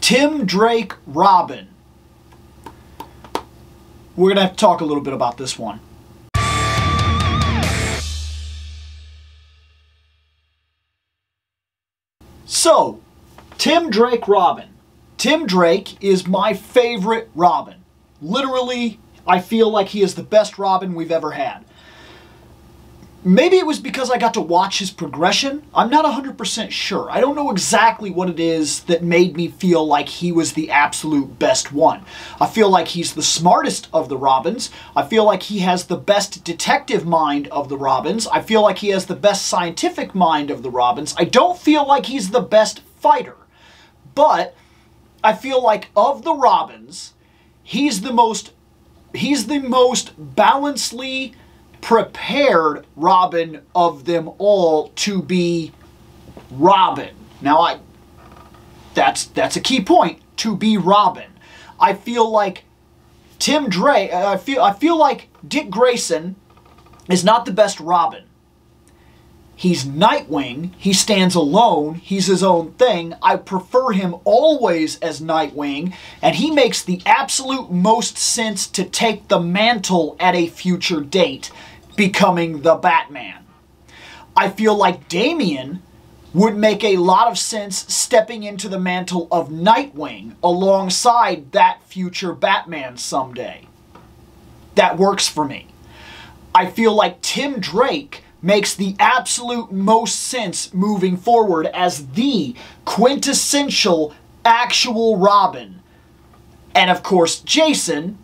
Tim Drake Robin. We're going to have to talk a little bit about this one. So, Tim Drake Robin. Tim Drake is my favorite Robin. Literally, I feel like he is the best Robin we've ever had. Maybe it was because I got to watch his progression. I'm not 100% sure. I don't know exactly what it is that made me feel like he was the absolute best one. I feel like he's the smartest of the Robins. I feel like he has the best detective mind of the Robins. I feel like he has the best scientific mind of the Robins. I don't feel like he's the best fighter. But I feel like of the Robins, he's the most balancedly prepared Robin of them all to be Robin. Now, that's a key point, to be Robin. I feel like Tim Drake, I feel like Dick Grayson is not the best Robin. He's Nightwing. He stands alone. He's his own thing. I prefer him always as Nightwing, and he makes the absolute most sense to take the mantle at a future date, becoming the Batman. I feel like Damian would make a lot of sense stepping into the mantle of Nightwing alongside that future Batman someday. That works for me. I feel like Tim Drake makes the absolute most sense moving forward as the quintessential actual Robin. And of course, Jason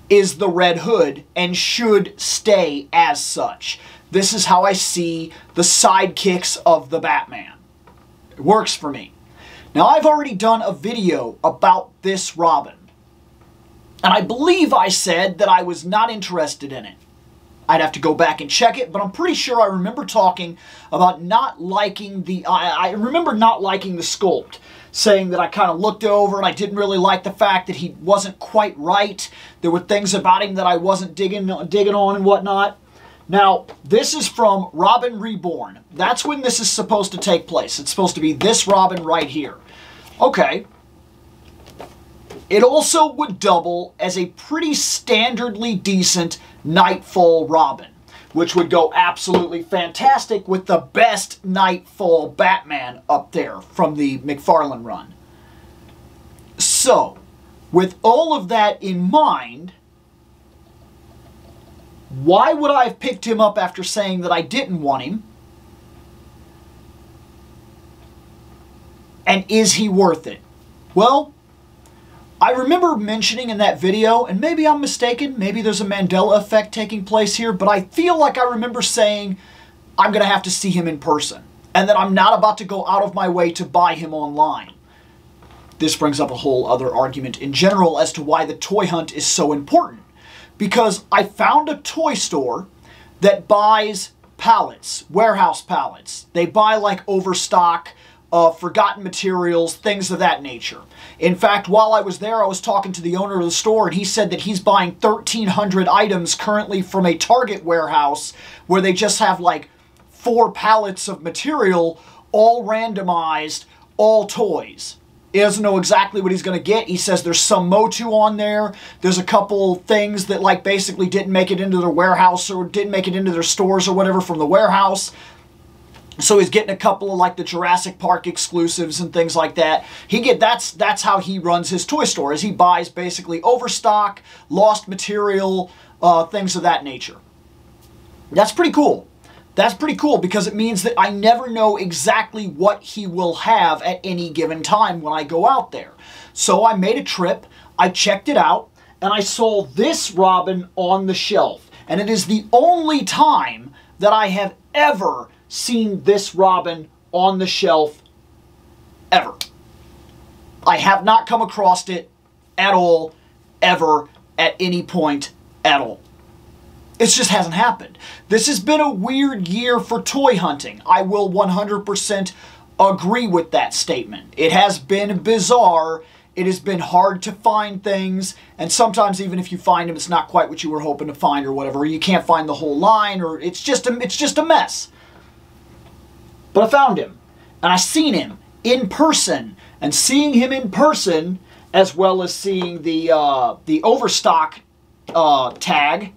is the Red Hood and should stay as such. This is how I see the sidekicks of the Batman. It works for me. Now, I've already done a video about this Robin, and I believe I said that I was not interested in it. I'd have to go back and check it, but I'm pretty sure I remember talking about not liking the... I remember not liking the sculpt, saying that I kind of looked over and I didn't really like the fact that he wasn't quite right. There were things about him that I wasn't digging on and whatnot. Now, this is from Robin Reborn. That's when this is supposed to take place. It's supposed to be this Robin right here. Okay. It also would double as a pretty standardly decent Nightfall Robin, which would go absolutely fantastic with the best Nightfall Batman up there from the McFarlane run. So, with all of that in mind, why would I have picked him up after saying that I didn't want him? And is he worth it? Well, I remember mentioning in that video, and maybe I'm mistaken, maybe there's a Mandela effect taking place here, but I feel like I remember saying I'm going to have to see him in person, and that I'm not about to go out of my way to buy him online. This brings up a whole other argument in general as to why the toy hunt is so important. Because I found a toy store that buys pallets, warehouse pallets. They buy like overstock, forgotten materials, things of that nature. In fact, while I was there, I was talking to the owner of the store, and he said that he's buying 1,300 items currently from a Target warehouse where they just have like 4 pallets of material, all randomized, all toys. He doesn't know exactly what he's going to get. He says there's some Motu on there. There's a couple things that like basically didn't make it into their warehouse or didn't make it into their stores or whatever from the warehouse. So he's getting a couple of like the Jurassic Park exclusives and things like that. That's how he runs his toy store, is he buys basically overstock, lost material, things of that nature. That's pretty cool. That's pretty cool because it means that I never know exactly what he will have at any given time when I go out there. So I made a trip, I checked it out, and I saw this Robin on the shelf. And it is the only time that I have ever seen this Robin on the shelf ever. I have not come across it at all, ever, at any point at all. It just hasn't happened. This has been a weird year for toy hunting. I will 100% agree with that statement. It has been bizarre. It has been hard to find things, and sometimes even if you find them, it's not quite what you were hoping to find or whatever. Or you can't find the whole line, or it's just a mess. But I found him, and I seen him in person, And seeing him in person, as well as seeing the overstock tag,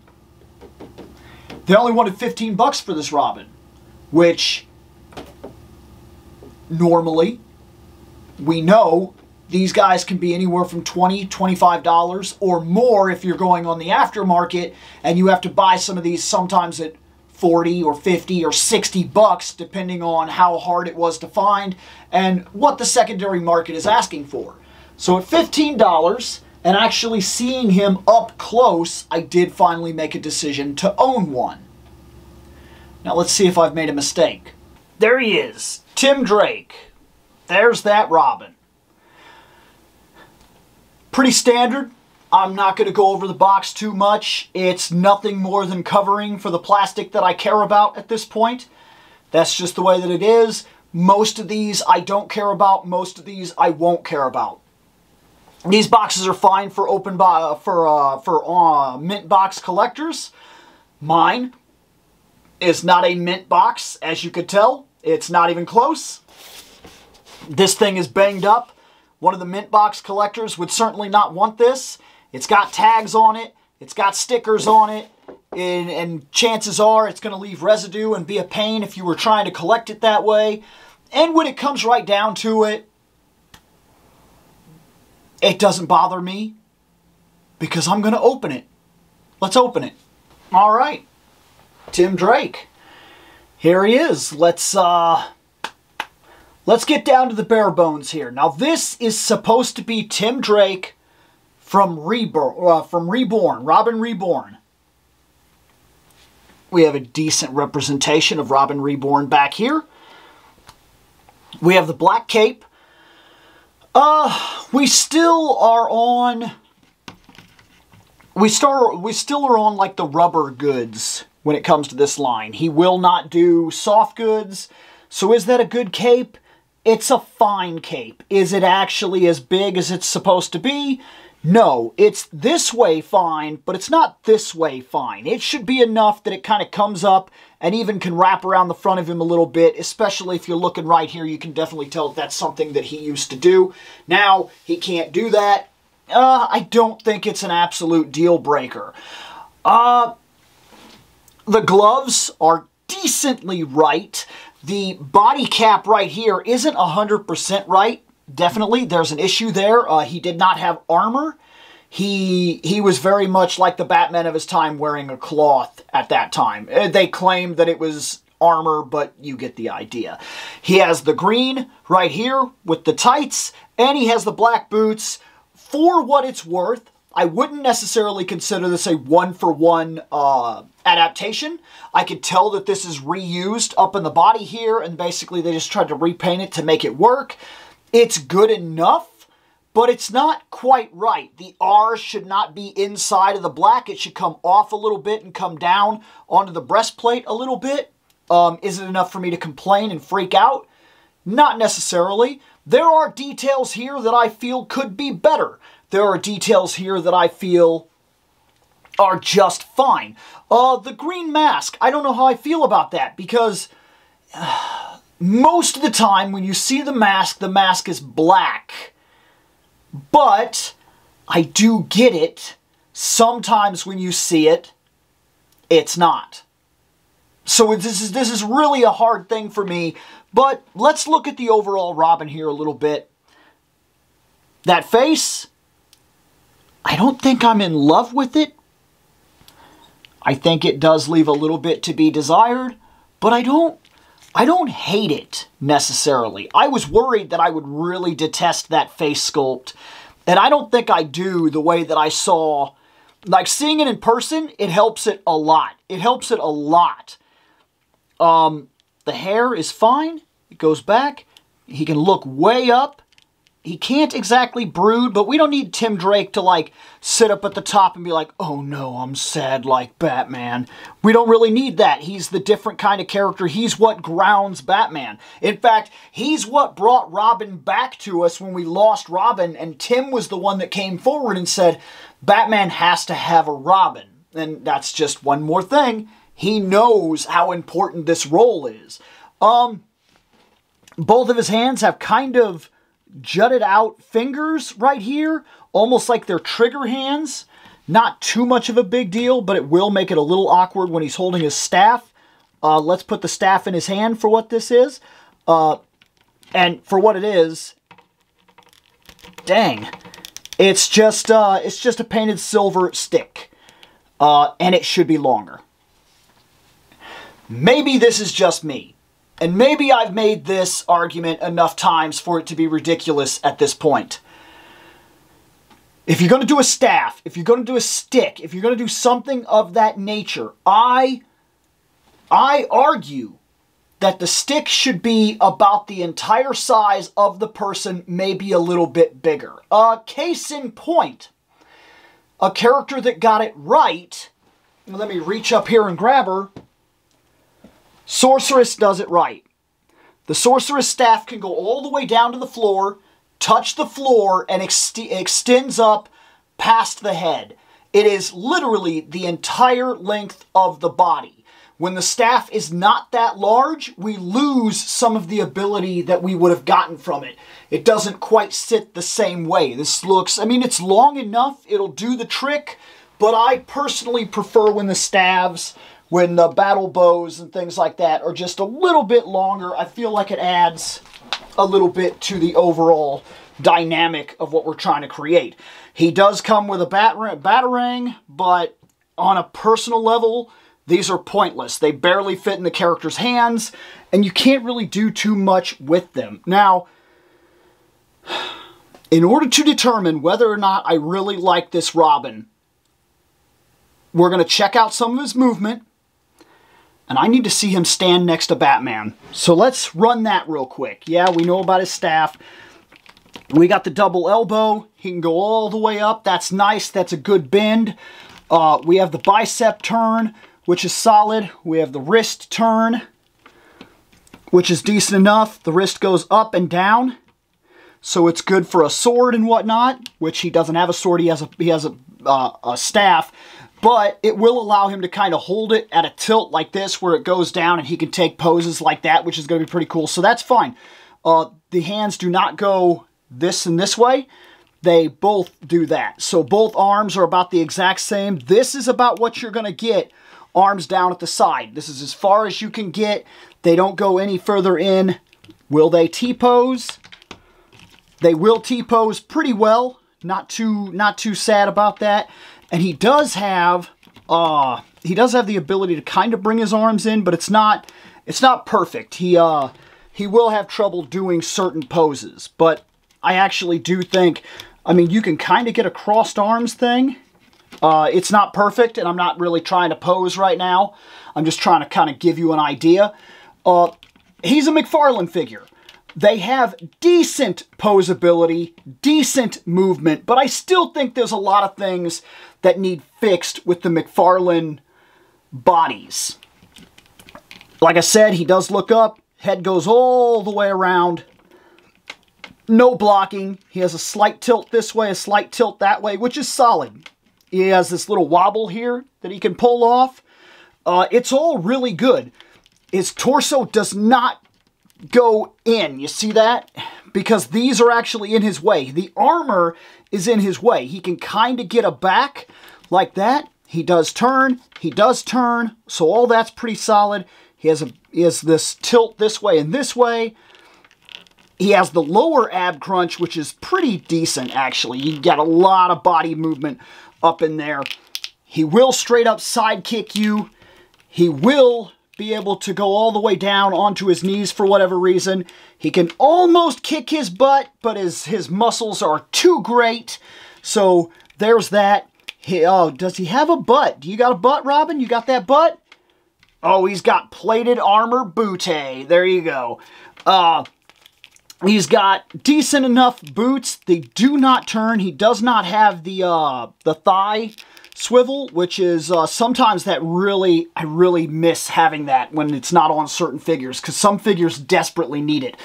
they only wanted $15 for this Robin, which normally we know these guys can be anywhere from $20, $25 or more if you're going on the aftermarket, and you have to buy some of these sometimes at 40 or 50 or 60 bucks, depending on how hard it was to find and what the secondary market is asking for. So at $15 and actually seeing him up close, I did finally make a decision to own one. Now let's see if I've made a mistake. There he is, Tim Drake. There's that Robin. Pretty standard. I'm not going to go over the box too much. It's nothing more than covering for the plastic that I care about at this point. That's just the way that it is. Most of these I don't care about. Most of these I won't care about. These boxes are fine for mint box collectors. Mine is not a mint box, as you could tell. It's not even close. This thing is banged up. One of the mint box collectors would certainly not want this. It's got tags on it. It's got stickers on it. And chances are it's going to leave residue and be a pain if you were trying to collect it that way. And when it comes right down to it, it doesn't bother me because I'm going to open it. Let's open it. All right. Tim Drake. Here he is. Let's get down to the bare bones here. Now, this is supposed to be Tim Drake from Reborn, Robin Reborn. We have a decent representation of Robin Reborn back here. We have the black cape. We still are on like the rubber goods when it comes to this line. He will not do soft goods. So is that a good cape? It's a fine cape. Is it actually as big as it's supposed to be? No, it's this way fine, but it's not this way fine. It should be enough that it kind of comes up and even can wrap around the front of him a little bit, especially if you're looking right here. You can definitely tell that's something that he used to do. Now, he can't do that. I don't think it's an absolute deal breaker. The gloves are decently right. The body cap right here isn't 100% right. Definitely, there's an issue there. He did not have armor. He was very much like the Batman of his time, wearing a cloth at that time. They claimed that it was armor, but you get the idea. He has the green right here with the tights, and he has the black boots. For what it's worth, I wouldn't necessarily consider this a one-for-one adaptation. I could tell that this is reused up in the body here, and basically they just tried to repaint it to make it work. It's good enough, but it's not quite right. The R should not be inside of the black. It should come off a little bit and come down onto the breastplate a little bit. Is it enough for me to complain and freak out? Not necessarily. There are details here that I feel could be better. There are details here that I feel are just fine. The green mask, I don't know how I feel about that, because most of the time when you see the mask is black. But I do get it. Sometimes when you see it, it's not. So this is really a hard thing for me. But let's look at the overall Robin here a little bit. That face, I don't think I'm in love with it. I think it does leave a little bit to be desired, but I don't hate it necessarily. I was worried that I would really detest that face sculpt, and I don't think I do the way that I saw. Like, seeing it in person, it helps it a lot. It helps it a lot. The hair is fine. It goes back. He can look way up. He can't exactly brood, but we don't need Tim Drake to, like, sit up at the top and be like, oh no, I'm sad like Batman. We don't really need that. He's the different kind of character. He's what grounds Batman. In fact, he's what brought Robin back to us when we lost Robin, and Tim was the one that came forward and said, Batman has to have a Robin. And that's just one more thing. He knows how important this role is. Both of his hands have kind of jutted out fingers right here, almost like they're trigger hands. Not too much of a big deal, but it will make it a little awkward when he's holding his staff. Let's put the staff in his hand for what this is. And for what it is, dang, it's just a painted silver stick. And it should be longer. Maybe this is just me. And maybe I've made this argument enough times for it to be ridiculous at this point. If you're going to do a staff, if you're going to do a stick, if you're going to do something of that nature, I argue that the stick should be about the entire size of the person, maybe a little bit bigger. Case in point, a character that got it right, let me reach up here and grab her. Sorceress does it right. The Sorceress staff can go all the way down to the floor, touch the floor, and extends up past the head. It is literally the entire length of the body. When the staff is not that large, we lose some of the ability that we would have gotten from it. It doesn't quite sit the same way. This looks, I mean, it's long enough, it'll do the trick, but I personally prefer when the staves, when the battle bows and things like that are just a little bit longer. I feel like it adds a little bit to the overall dynamic of what we're trying to create. He does come with a batarang, but on a personal level, these are pointless. They barely fit in the character's hands, and you can't really do too much with them. Now, in order to determine whether or not I really like this Robin, we're going to check out some of his movement, and I need to see him stand next to Batman. So let's run that real quick. Yeah, we know about his staff. We got the double elbow. He can go all the way up. That's nice. That's a good bend. We have the bicep turn, which is solid. We have the wrist turn, which is decent enough. The wrist goes up and down, so it's good for a sword and whatnot, which he doesn't have a sword. He has a staff. But it will allow him to kind of hold it at a tilt like this where it goes down and he can take poses like that, which is going to be pretty cool. So that's fine. The hands do not go this and this way. They both do that. So both arms are about the exact same. This is about what you're going to get. Arms down at the side. This is as far as you can get. They don't go any further in. Will they T-pose? They will T-pose pretty well. Not too sad about that. And he does have the ability to kind of bring his arms in, but it's not perfect. He will have trouble doing certain poses, but I actually do think, I mean, you can kind of get a crossed arms thing. It's not perfect, and I'm not really trying to pose right now. I'm just trying to kind of give you an idea. He's a McFarlane figure. They have decent posability, decent movement, but I still think there's a lot of things that need fixed with the McFarlane bodies. Like I said, he does look up, head goes all the way around, no blocking. He has a slight tilt this way, a slight tilt that way, which is solid. He has this little wobble here that he can pull off. It's all really good. His torso does not go in. You see that? Because these are actually in his way. The armor is in his way. He can kind of get a back like that. He does turn. He does turn. So all that's pretty solid. He has this tilt this way and this way. He has the lower ab crunch, which is pretty decent, actually. You get a lot of body movement up in there. He will straight up side kick you. He will be able to go all the way down onto his knees for whatever reason. He can almost kick his butt, but his muscles are too great. So there's that. Does he have a butt? Do you got a butt, Robin? You got that butt? Oh, he's got plated armor booty. There you go. He's got decent enough boots. They do not turn. He does not have the thigh swivel, which is sometimes that I really miss having that when it's not on certain figures, because some figures desperately need it.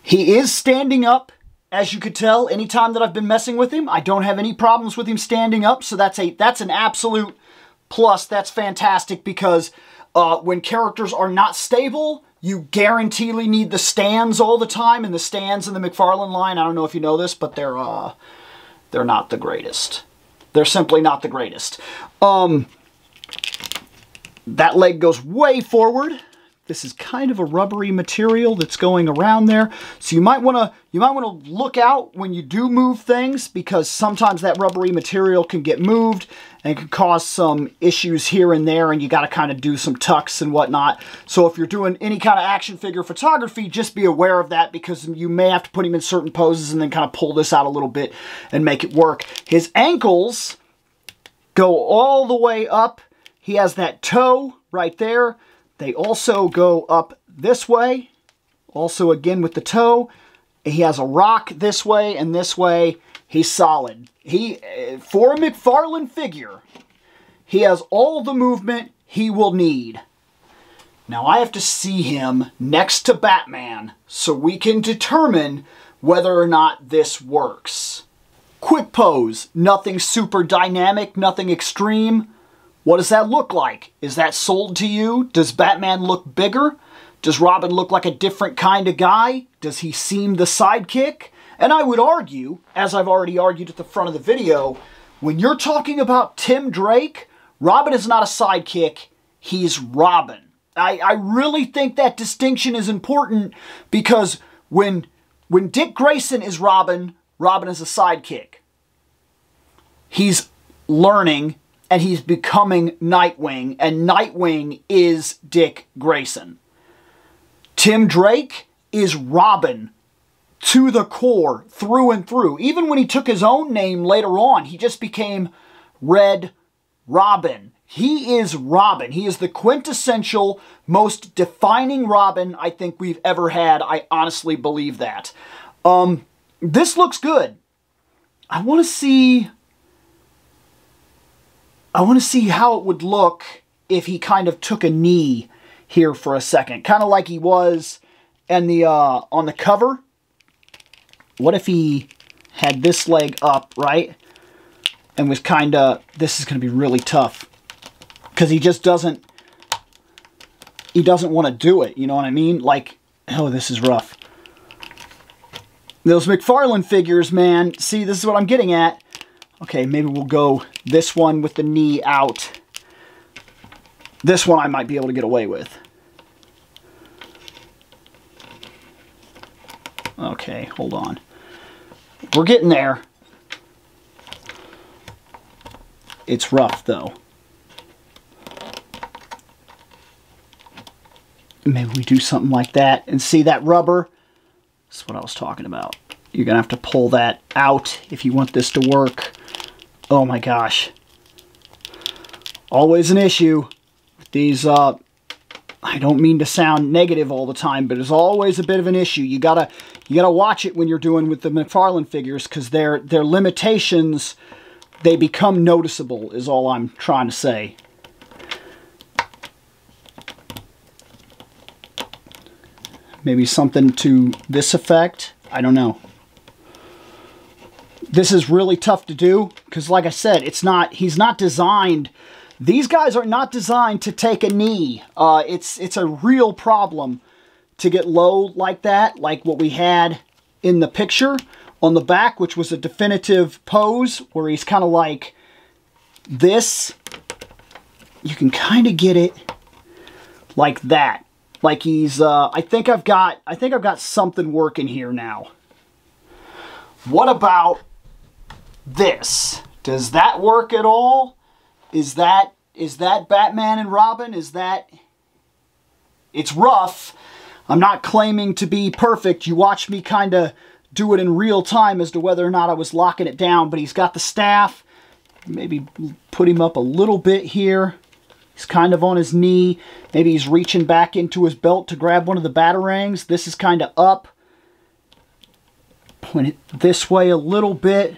He is standing up, as you could tell, anytime that I've been messing with him. I don't have any problems with him standing up, so that's an absolute plus. That's fantastic, because when characters are not stable, you guaranteedly need the stands all the time, and the stands in the McFarlane line, I don't know if you know this, but they're not the greatest. They're simply not the greatest. That leg goes way forward. This is kind of a rubbery material that's going around there. So you might want to look out when you do move things, because sometimes that rubbery material can get moved and it can cause some issues here and there, and you got to kind of do some tucks and whatnot. So if you're doing any kind of action figure photography, just be aware of that, because you may have to put him in certain poses and then kind of pull this out a little bit and make it work. His ankles go all the way up. He has that toe right there. They also go up this way, also again with the toe. He has a rock this way and this way. He's solid. For a McFarlane figure, he has all the movement he will need. Now I have to see him next to Batman so we can determine whether or not this works. Quick pose, nothing super dynamic, nothing extreme. What does that look like? Is that sold to you? Does Batman look bigger? Does Robin look like a different kind of guy? Does he seem the sidekick? And I would argue, as I've already argued at the front of the video, when you're talking about Tim Drake, Robin is not a sidekick, he's Robin. I really think that distinction is important, because when Dick Grayson is Robin, Robin is a sidekick. He's learning, and he's becoming Nightwing, and Nightwing is Dick Grayson. Tim Drake is Robin to the core, through and through. Even when he took his own name later on, he just became Red Robin. He is Robin. He is the quintessential, most defining Robin I think we've ever had. I honestly believe that. This looks good. I want to see how it would look if he kind of took a knee here for a second. Kind of like he was on the cover. What if he had this leg up, right? And was kind of, this is going to be really tough. Because he just doesn't, want to do it, you know what I mean? Like, oh, this is rough. Those McFarlane figures, man, see, this is what I'm getting at. Okay, maybe we'll go this one with the knee out. This one I might be able to get away with. Okay, hold on. We're getting there. It's rough, though. Maybe we do something like that. And see that rubber? That's what I was talking about. You're going to have to pull that out if you want this to work. Oh my gosh. Always an issue with these, I don't mean to sound negative all the time, but it's always a bit of an issue. You gotta watch it when you're doing with the McFarlane figures, because their limitations, they become noticeable, is all I'm trying to say. Maybe something to this effect. I don't know. This is really tough to do, because like I said, he's not designed. These guys are not designed to take a knee. It's a real problem to get low like that, like what we had in the picture on the back, which was a definitive pose where he's kind of like this. You can kind of get it like that. Like he's, I think I've got something working here now. What about this? Does that work at all? Is that Batman and Robin? It's rough. I'm not claiming to be perfect. You watched me kind of do it in real time as to whether or not I was locking it down, but he's got the staff. Maybe put him up a little bit here. He's kind of on his knee. Maybe he's reaching back into his belt to grab one of the batarangs. This is kind of up. Point it this way a little bit.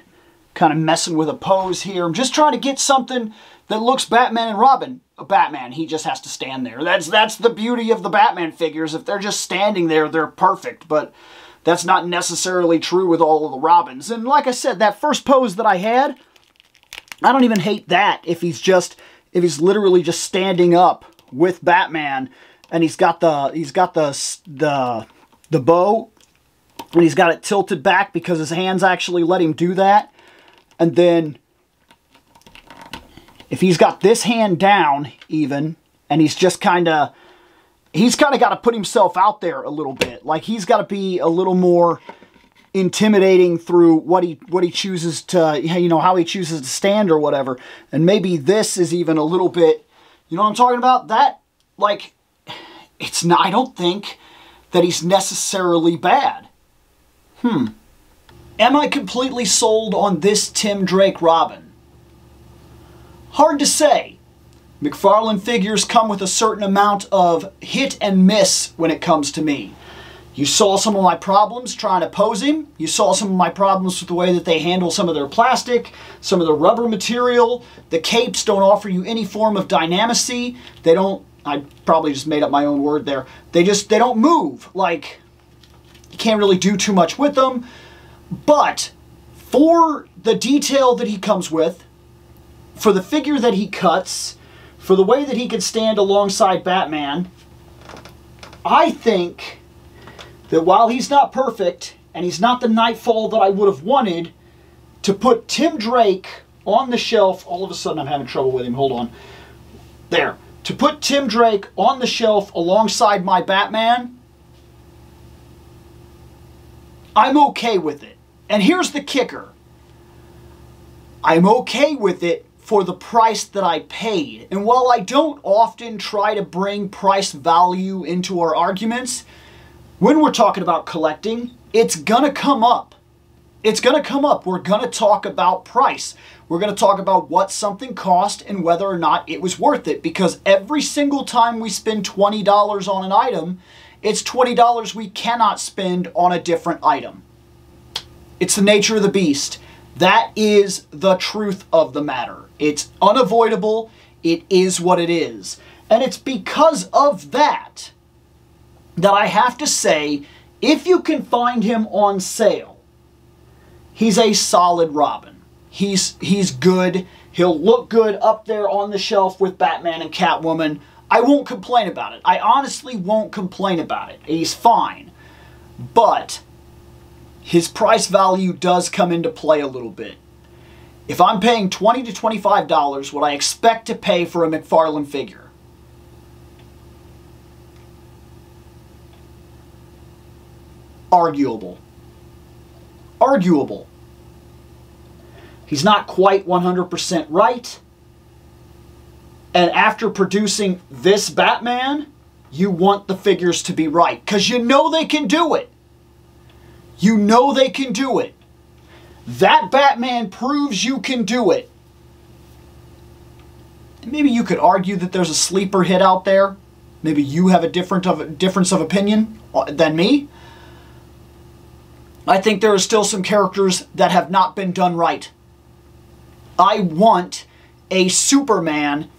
Kind of messing with a pose here. I'm just trying to get something that looks Batman and Robin. Batman, he just has to stand there. That's the beauty of the Batman figures. If they're just standing there, they're perfect. But that's not necessarily true with all of the Robins. And like I said, that first pose that I had, I don't even hate that if he's literally just standing up with Batman and he's got the bow, and he's got it tilted back because his hands actually let him do that. And then if he's got this hand down even, and he's just kind of got to put himself out there a little bit. Like, he's got to be a little more intimidating through what he chooses to, you know, how he chooses to stand or whatever. And maybe this is even a little bit, you know what I'm talking about? That, like, it's not, I don't think that he's necessarily bad. Am I completely sold on this Tim Drake Robin? Hard to say. McFarlane figures come with a certain amount of hit and miss when it comes to me. You saw some of my problems trying to pose him. You saw some of my problems with the way that they handle some of their plastic, some of the rubber material. The capes don't offer you any form of dynamicy. They don't, I probably just made up my own word there. They don't move. Like, you can't really do too much with them. But for the detail that he comes with, for the figure that he cuts, for the way that he could stand alongside Batman, I think that while he's not perfect, and he's not the Nightfall that I would have wanted, to put Tim Drake on the shelf, all of a sudden I'm having trouble with him, hold on. There. To put Tim Drake on the shelf alongside my Batman, I'm okay with it. And here's the kicker. I'm okay with it for the price that I paid. And while I don't often try to bring price value into our arguments, when we're talking about collecting, it's gonna come up. It's gonna come up. We're gonna talk about price. We're gonna talk about what something cost and whether or not it was worth it. Because every single time we spend $20 on an item, it's $20 we cannot spend on a different item. It's the nature of the beast. That is the truth of the matter. It's unavoidable. It is what it is. And it's because of that that I have to say, if you can find him on sale, he's a solid Robin. He's good. He'll look good up there on the shelf with Batman and Catwoman. I won't complain about it. I honestly won't complain about it. He's fine. But his price value does come into play a little bit. If I'm paying $20 to $25, what I expect to pay for a McFarlane figure, arguable. Arguable. He's not quite 100% right. And after producing this Batman, you want the figures to be right. Because you know they can do it. You know they can do it. That Batman proves you can do it. Maybe you could argue that there's a sleeper hit out there. Maybe you have a difference of opinion than me. I think there are still some characters that have not been done right. I want a Superman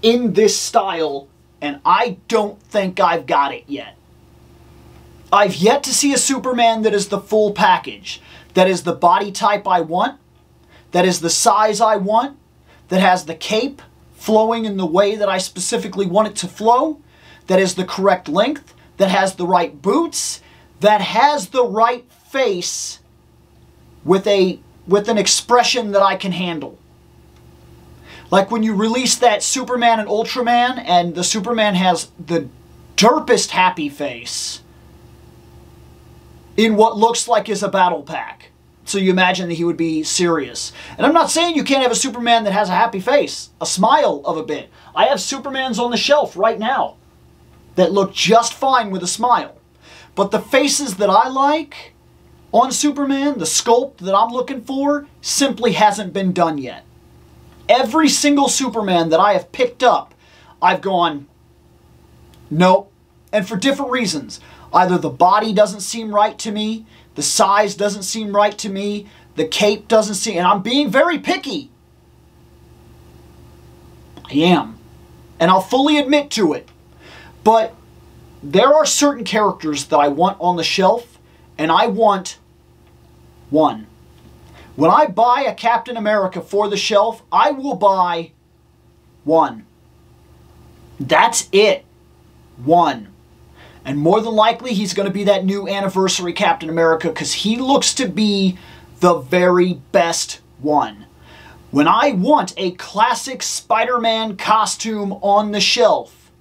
in this style, and I don't think I've got it yet. I've yet to see a Superman that is the full package. That is the body type I want. That is the size I want. That has the cape flowing in the way that I specifically want it to flow. That is the correct length. That has the right boots. That has the right face with an expression that I can handle. Like when you release that Superman and Ultraman, and the Superman has the derpest happy face in what looks like is a battle pack. So you imagine that he would be serious. And I'm not saying you can't have a Superman that has a happy face, a smile of a bit. I have Supermans on the shelf right now that look just fine with a smile. But the faces that I like on Superman, the sculpt that I'm looking for, simply hasn't been done yet. Every single Superman that I have picked up, I've gone, nope. And for different reasons. Either the body doesn't seem right to me, the size doesn't seem right to me, the cape doesn't seem, and I'm being very picky. I am. And I'll fully admit to it. But there are certain characters that I want on the shelf, and I want one. When I buy a Captain America for the shelf, I will buy one. That's it. 1. And more than likely, he's going to be that new anniversary Captain America because he looks to be the very best one. When I want a classic Spider-Man costume on the shelf,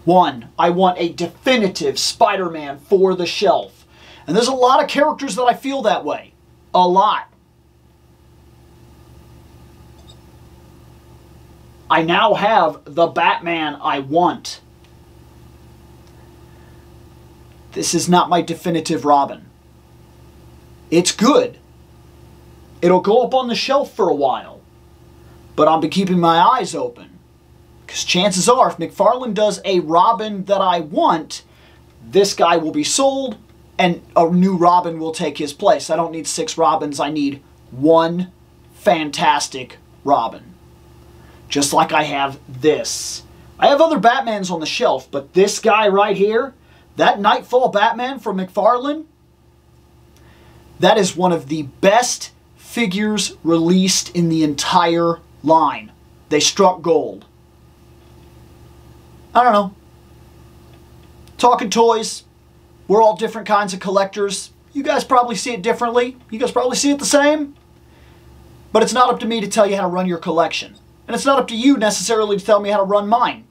1, I want a definitive Spider-Man for the shelf. And there's a lot of characters that I feel that way. A lot. I now have the Batman I want. This is not my definitive Robin. It's good. It'll go up on the shelf for a while. But I'll be keeping my eyes open. Because chances are, if McFarlane does a Robin that I want, this guy will be sold and a new Robin will take his place. I don't need 6 Robins. I need 1 fantastic Robin. Just like I have this. I have other Batmans on the shelf, but this guy right here, that Nightfall Batman from McFarlane, that is one of the best figures released in the entire line. They struck gold. I don't know. Talking toys. We're all different kinds of collectors. You guys probably see it differently. You guys probably see it the same. But it's not up to me to tell you how to run your collection. And it's not up to you necessarily to tell me how to run mine.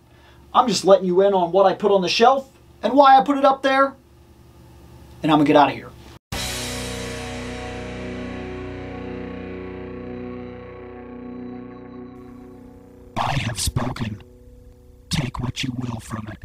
I'm just letting you in on what I put on the shelf and why I put it up there. And I'm going to get out of here. I have spoken. Take what you will from it.